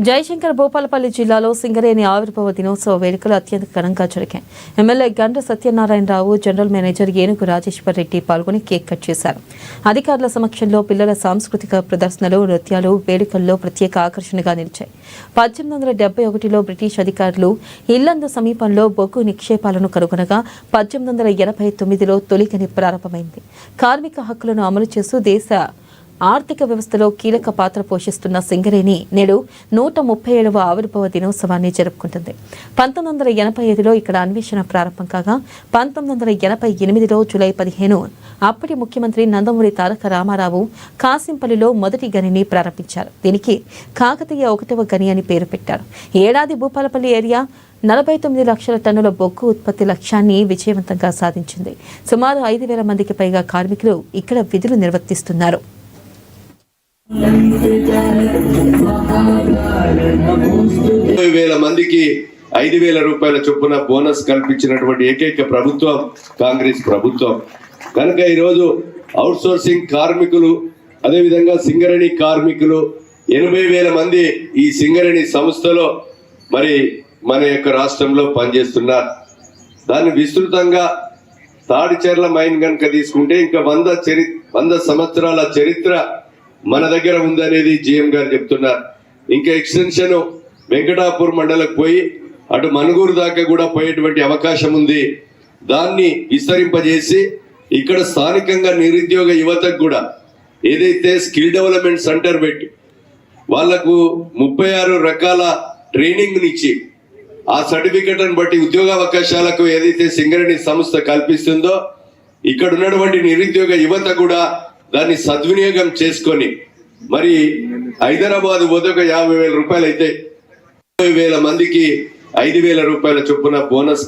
జయశంకర్ భూపాలపల్లి జిల్లాలో సింగరేణి ఆవిర్భావ దినోత్సవ వేడుకలు అత్యంత ఘనంగా జరిగాయి. MLA Gandra Satyanarayana Rao, general manager ఏనుగు రాజేశ్వర్ రెడ్డి పాల్గొని కేక్ కట్ చేశారు. అధికారుల సమక్షంలో పిల్లల సాంస్కృతిక ప్రదర్శనలు, నృత్యాలు వేడుకల్లో ప్రత్యేక ఆకర్షణగా నిలిచాయి. 1871లో బ్రిటిష్ అధికారులు ఇల్లందు సమీపంలో బొగ్గు నిక్షేపాలను కనుగొనగా 1889లో తొలి గని ప్రారంభమైంది. కార్మిక హక్కులను అమలు చేస్తూ దేశ ఆర్థిక వ్యవస్థలో కీలక పాత్ర పోషిస్తున్న సింగరేణి నేడు 137వ ఆవిర్భావ దినోత్సవాన్ని జరుపుకుంటుంది. 1985లో ఇక్కడ అన్వేషణ ప్రారంభం కాగా 1988లో జూలై 15 అప్పటి ముఖ్యమంత్రి నందమూరి తారక రామారావు కాసింపల్లిలో మొదటి గనిని ప్రారంభించారు. దీనికి కాకతీయ 1వ గని అని పేరు పెట్టారు. ఏడాది భూపాలపల్లి ఏరియా 49 లక్షల టన్నుల బొగ్గు ఉత్పత్తి లక్ష్యాన్ని విజయవంతంగా సాధించింది. సుమారు 5,000 మందికి పైగా కార్మికులు ఇక్కడ విధులు నిర్వర్తిస్తున్నారు. 20,000 మందికి 5,000 రూపాయల చొప్పున బోనస్ కల్పించినటువంటి ఏకైక ప్రభుత్వం కాంగ్రెస్ ప్రభుత్వం. కనుక ఈరోజు అవుట్ సోర్సింగ్ కార్మికులు, అదేవిధంగా సింగరేణి కార్మికులు 80,000 మంది ఈ సింగరేణి సంస్థలో మరి మన యొక్క రాష్ట్రంలో పనిచేస్తున్నారు. దాన్ని విస్తృతంగా తాడిచెర్ల మైన్ కనుక తీసుకుంటే ఇంకా 100 సంవత్సరాల చరిత్ర మన దగ్గర ఉందనేది జీఎం గారు చెప్తున్నారు. ఇంకా ఎక్స్టెన్షన్ వెంకటాపూర్ మండలకు పోయి అటు మనుగూరు దాకా కూడా పోయేటువంటి అవకాశం ఉంది. దాన్ని విస్తరింపజేసి ఇక్కడ స్థానికంగా నిరుద్యోగ యువతకు కూడా ఏదైతే స్కిల్ డెవలప్మెంట్ సెంటర్ పెట్టి వాళ్లకు 36 రకాల ట్రైనింగ్ ఇచ్చి ఆ సర్టిఫికెట్ను బట్టి ఉద్యోగ అవకాశాలకు ఏదైతే సింగరేణి సంస్థ కల్పిస్తుందో ఇక్కడ ఉన్నటువంటి నిరుద్యోగ యువత కూడా దాన్ని సద్వినియోగం చేసుకొని మరి హైదరాబాద్ పోతే ఒక 50,000 రూపాయలు అయితే 20,000 మందికి 5,000 రూపాయల చొప్పున బోనస్